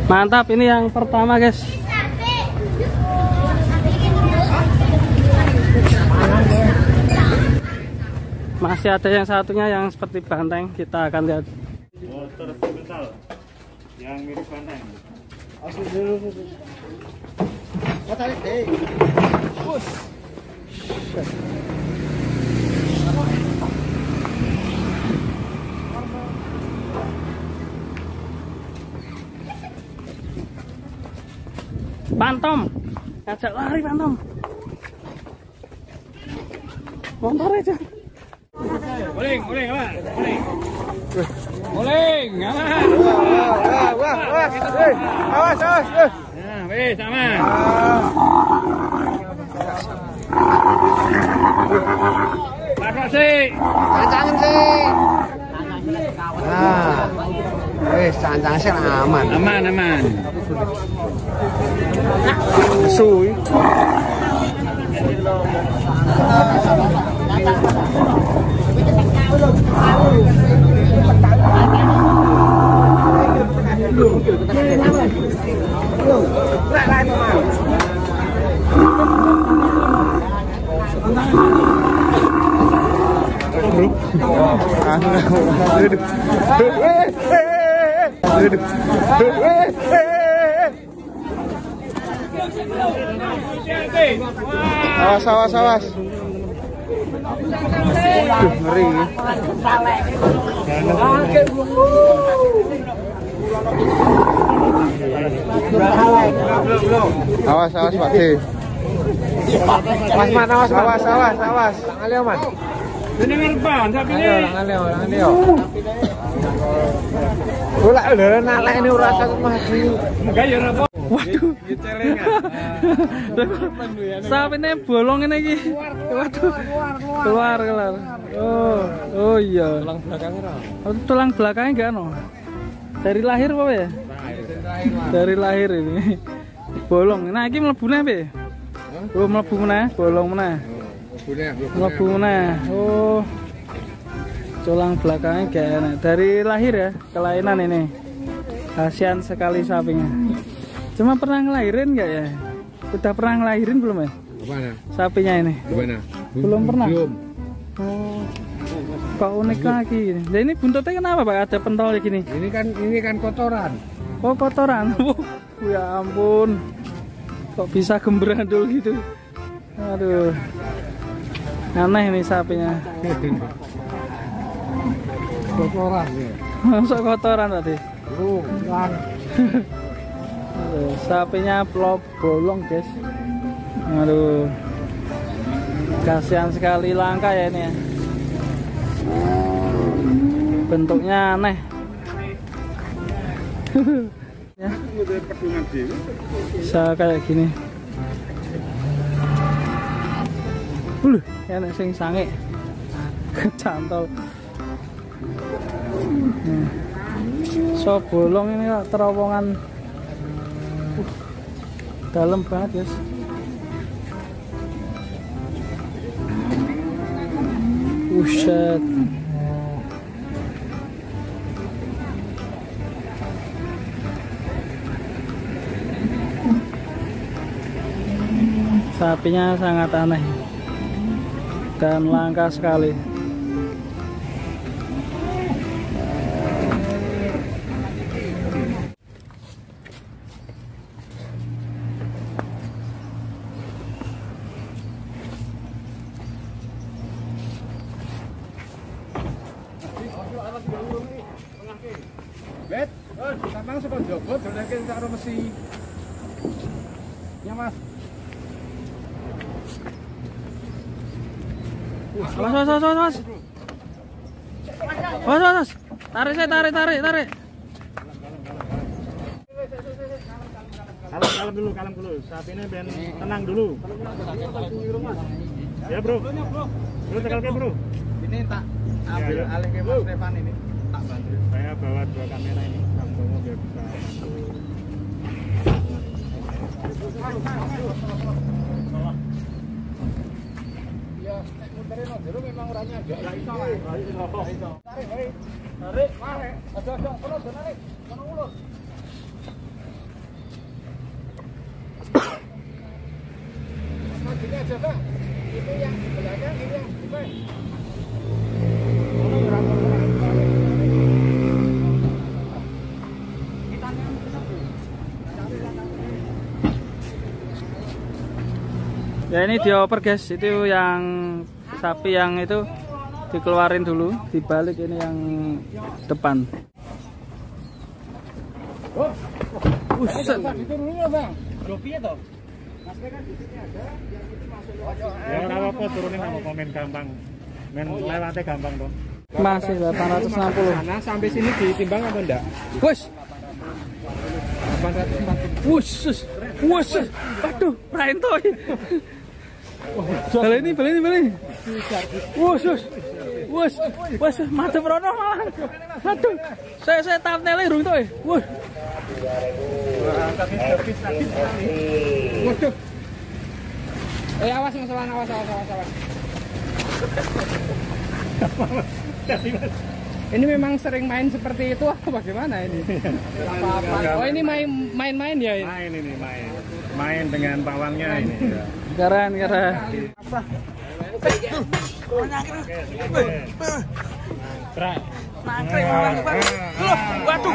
Mantap, ini yang pertama guys. Masih ada yang satunya yang seperti banteng, kita akan lihat. Motor tipikal yang mirip banteng. Pantom, ngajak lari Pantom. Motor aja. Guling, guling, apa? Guling. Guling, aman. Wah. Awas. Nah, wes, aman. Pasok sih. Cancangin sih. Nah. Cancangin sih aman. Aman. Suy. Awas. Ngeri. Awas Pak D. Awas. Alio man. Ini ngerban, tapi ini. Alio. Ora lho nalek ini ora ketemu mati. Enggak ya ora. Waduh, sapinya bolong ini lagi. Waduh, keluar. Oh iya. Tulang belakangnya enggak no. Dari lahir apa ya? Dari lahir ini. Bolong. Nah, ini mlebu neh, oh, mlebu meneh, bolong meneh. Mlebu meneh. Oh. Tulang belakangnya enggak enak. Dari lahir ya, kelainan ini. Kasihan sekali sapinya. Cuma pernah ngelahirin nggak ya? Udah pernah ngelahirin belum ya? Mana? Sapinya ini? Gimana? Belum pernah? Belum. Oh, kok unik lagi. Nah ini buntutnya kenapa Pak? Ada pentol gini? Ini kan kotoran. Oh kotoran? Ya ampun. Kok bisa gembrandul gitu? Aduh. Aneh nih sapinya. Kotoran ya. Masuk kotoran tadi? Kan. Sapinya bolong guys. Aduh, kasihan sekali, langka ya ini ya. Bentuknya aneh. Ya. Bisa kayak gini. Enak sing sange. Kecantol. So bolong ini terowongan. Dalam banget guys. Buset. Sapinya sangat aneh dan langka sekali. Bet, sampeyan saka njaba doleke karo mesi. Ya, Mas. Awas. Was. Tarik saya, tarik. Kalem dulu. Sapi ini biar tenang dulu. Ya bro. Bro tegal ke bro. Ini tak ambil alih ke Mas Stefan ini. Tak bantu. Saya bawa 2 kamera ini. Kampungnya biar bisa. Ya, nek muterin nang jero memang orangnya agak ra iso. Tarik. Aja kono narik. Kono ulur. Gini aja Bang, itu yang di belakang, ini yang di depan. Ya ini dioper guys, itu yang sapi yang itu dikeluarin dulu, dibalik ini yang depan. Buset. Ya ora apa-apa turunin sama komen gampang. Men lewatnya gampang dong. Masih 860. Sana sampai sini ditimbang apa enggak? Wes. 840. Wusus. Aduh, Praentoy. Balik. Wusus, madhep rono malah. Aduh. Saya thumbnail rung to. Wuh. Waduh. Awas masalah awas. Ini memang sering main seperti itu apa bagaimana ini? Oh ini main ya ini? Main dengan pawangnya ini. Keren. Waduh,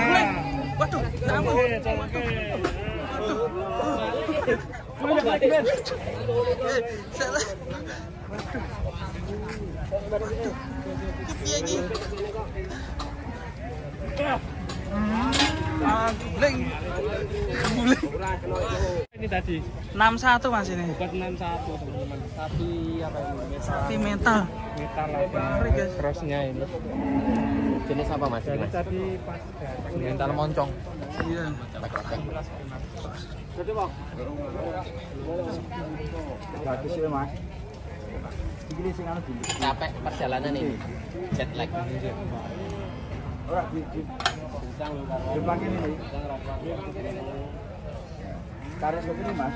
Ini tadi 61 Mas ini. Bukan 61 teman-teman. Sapi apa ini? Sapi metal. metal apa crossnya ini. Jenis apa mas? Jadi tadi pas Mental moncong. Iya. Bagus ya mas. Ini sing anu dulu. Capek perjalanan ini. Jet lag. Ora di depan ini. Karet begini mas.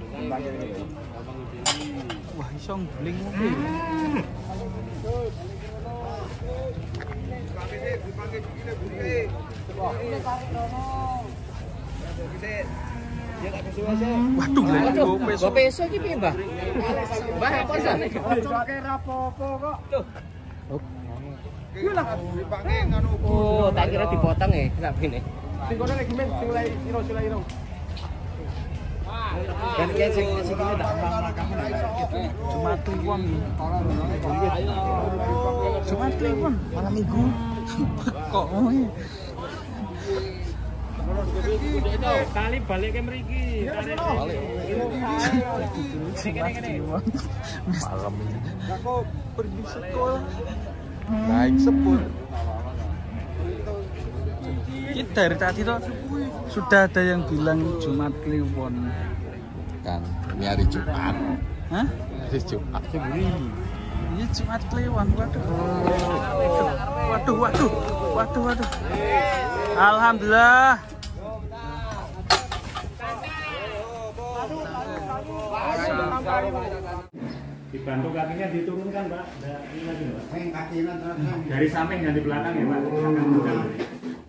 Depan ini. Wah, iso ngguling mobil. Waduh, Go peso iki piye, Mbah? Mbah apa sane? Oke rapopo kok. Iya lah, dipakai nganu. Oh, tak kira dipotong ya sapine. Sing kono lagi men, sing lay iro. Dan kayak sing sini tak cuma Kliwon. Cuma Kliwon malam Minggu. Kok ngono? kali balik ke mriki. Malam ini. Aku pergi sekolah. Naik sepur. Kita dari tadi tuh sudah ada yang bilang Jumat Kliwon. kan ini hari Jumat. Hah? Hari Jumat. Ini Jumat Kliwon. Waduh. Alhamdulillah. Dibantu kakinya diturunkan, Pak. Dari samping dan di belakang ya, Pak.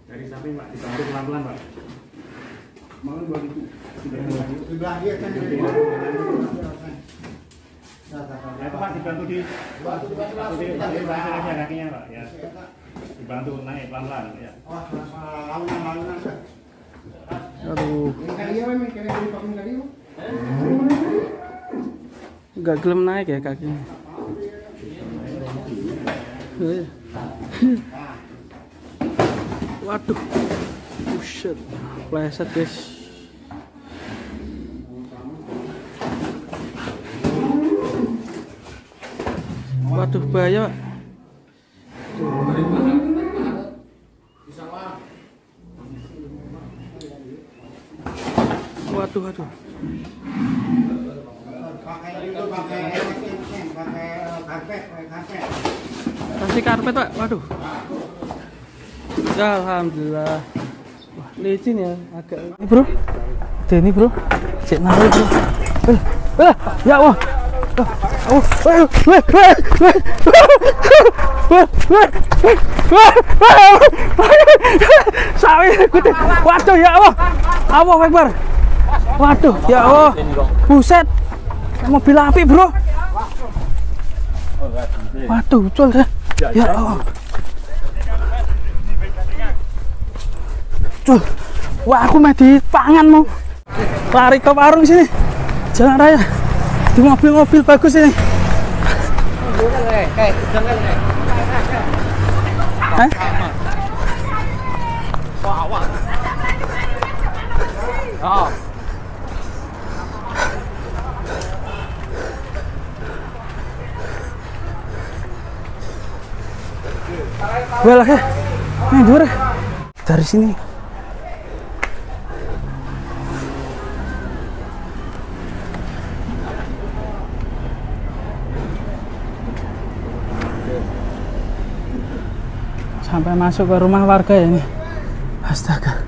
Dari samping, Pak. Dibantu pelan-pelan, Pak. Sebelah dia kan. Ya, itu Pak dibantu di aja kakinya, Pak. Ya. Dibantu naik pelan-pelan, ya. Launan. Aduh, Kali memang kena dipakai kali. nggak gelem naik ya kakinya. Waduh, buset, pleset guys. Waduh, bahaya Pak. Waduh, waduh. Kasih karpet, Pak. Waduh. Ya, alhamdulillah. Wah, licin ya, agak. Ini, Bro. Ini, Bro. Cek narik, Bro. Ya Allah. Waduh, ya Allah. Allah Akbar. Waduh, ya Allah. Buset. Mobil api, Bro. Waduh, ucul deh. Ya Allah. Ucul. Wah, aku mah dipangan mau. Lari ke warung sini. Jalan raya. Di mobil-mobil bagus ini. Oh. Well, nih dua dari sini. Sampai masuk ke rumah warga ya ini. Astaga.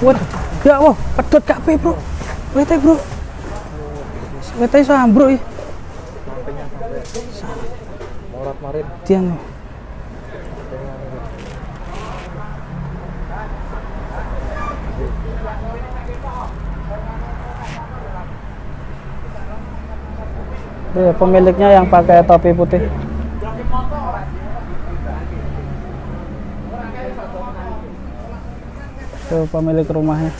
Waduh, ya Allah, pedot kabeh, Bro. Wete, Bro. Wete sambruk ya. Morat-marit. Tiang. Pemiliknya yang pakai topi putih. Tuh pemilik rumahnya.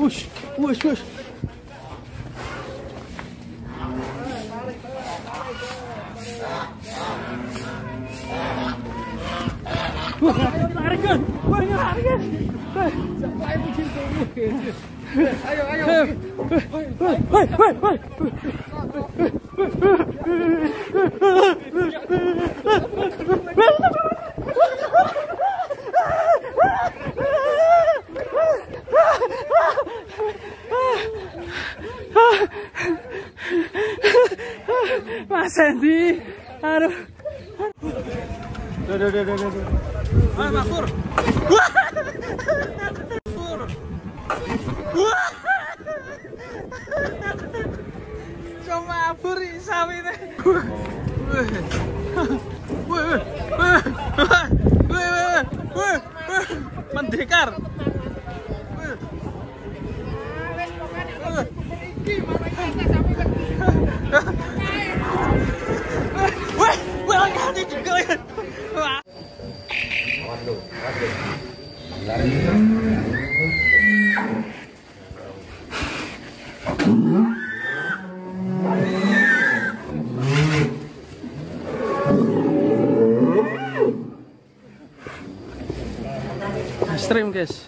Wush, wush, wush. Larikan, larikan. Ayo, ayo. Mas Hendy, aduh. Ayo Mas Pur. Cuma abur sawine. Mendekar. Stream guys.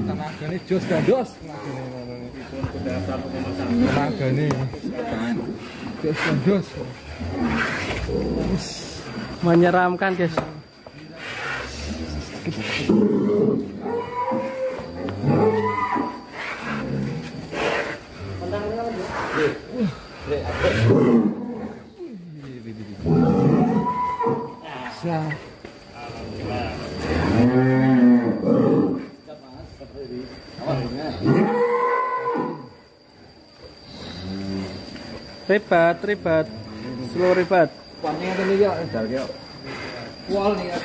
Tenagane jos gandos. Tenagane jos gandos. Menyeramkan guys. Ribat, slow ribat. Warnanya tadi ya, dari ya. Wall nih ya.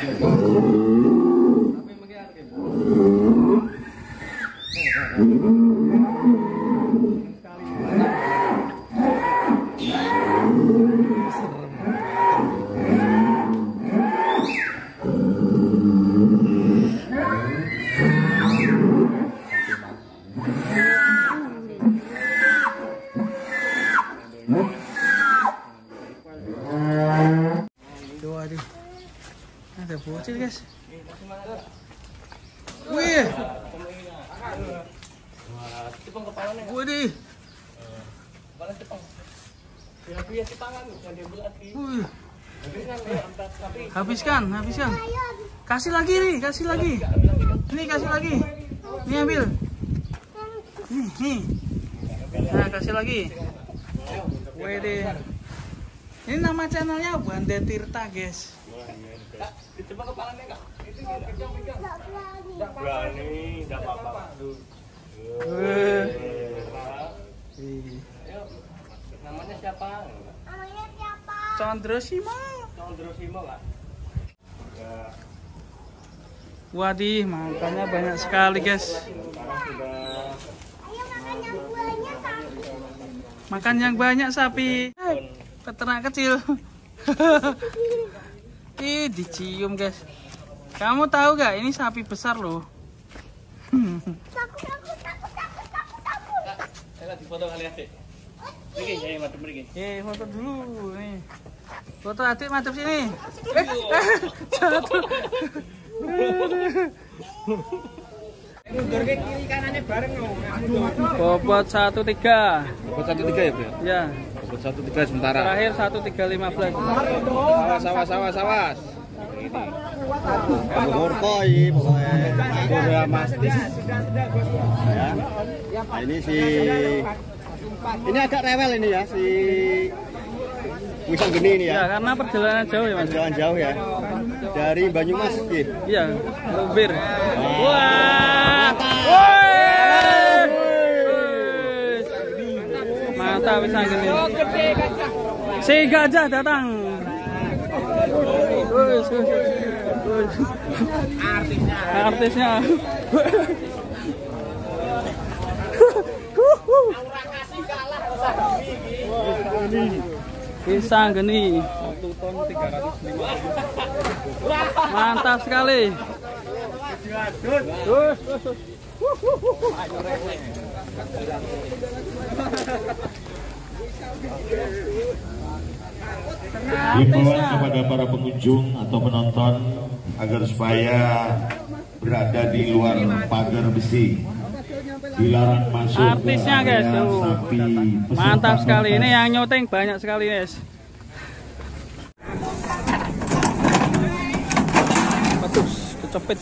ada bocil guys. Wih. Wih. Habiskan. Kasih lagi nih, kasih lagi. Ini kasih lagi. Ini ambil. Nih. Nah, kasih lagi. Wede. Ini nama channelnya Banda Tirta, guys. Dicoba kepalanya Kak. Itu pegang. Enggak berani, enggak apa-apa. Namanya siapa? Condro Simo, Kak. Wadih, makannya banyak sekali, guys. Makan yang banyak sapi. Peternak kecil. Ih, dicium, guys. Kamu tahu gak? Ini sapi besar loh. Takut. Saya di foto kali adik. Ini madep mriki. Foto dulu nih. Foto adik madep sini. Jatuh. Mundur ke kiri kanannya bareng loh. Bobot 13. Bobot 13 ya, Bro? Ya. Bobot 13 sementara. Terakhir 1315. Awas. Umur koi pokoknya. Udah mastis. Ya. Nah, ini agak rewel ini ya si Wisang Geni ini Ya, ya. karena perjalanan jauh ya, Mas. Jalan jauh ya. Dari Banyumas gitu. Iya, Lubir. Wah. Mantap Wisang Geni. Si gajah datang. Artisnya. Wisang Geni. 1 ton 350. Mantap sekali. Himbauan kepada para pengunjung atau penonton agar supaya berada di luar pagar besi, dilarang masuk Artisnya, ke guys. area sapi. Mantap sekali. Ini yang nyoteng banyak sekali, guys. Bagus, kecepit.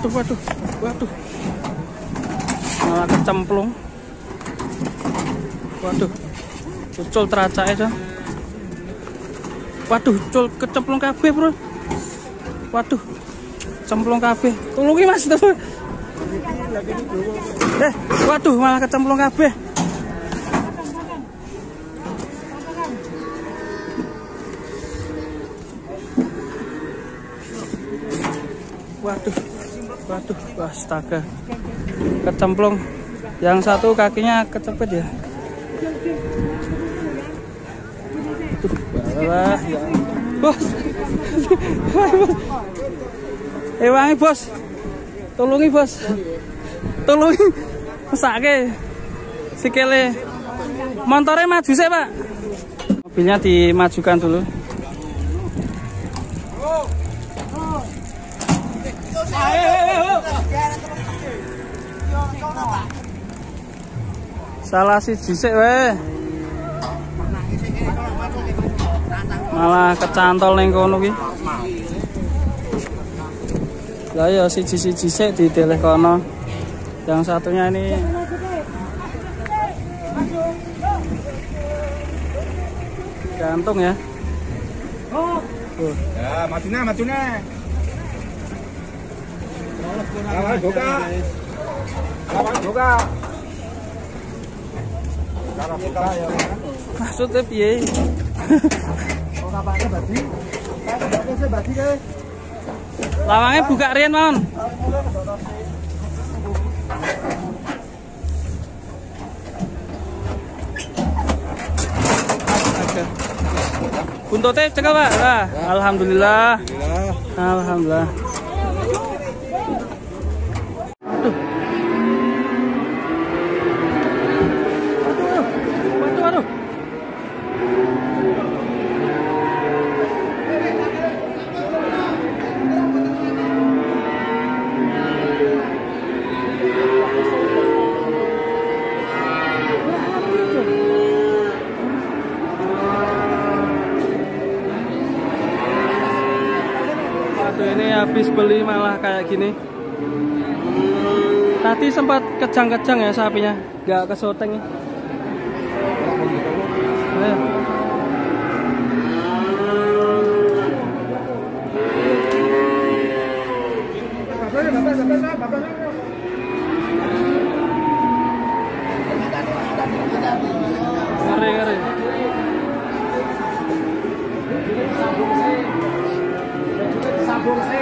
Waduh. Malah kecemplung. Waduh. Ucul teracak aja. Waduh, ucul kecemplung kabeh, Bro. Waduh. Cemplung kabeh. Tulungi, Mas. Waduh, malah kecemplung kabeh. Waduh, astaga. Kecemplung. Yang satu kakinya kecepet ya. Wah, ya. Bos. Wangi, Bos. Tolongi, Bos. Tolongi. Mesake. Sikile. Motornya maju sih, Pak. Mobilnya dimajukan dulu. Salah siji sik wae. Malah kecantol ning kono ki. Lah ya siji-siji sik diteleh kono. Yang satunya ini gantung ya. Ya, majunya. Lawan buka. Maksudnya piye? Lawangnya buka riyen, Mon. Buntutnya cekel, Pak. Nah, alhamdulillah. habis beli malah kayak gini. Tadi sempat kejang-kejang ya sapinya, nggak kesoteng. Ayo. Ngeri. Sabung saya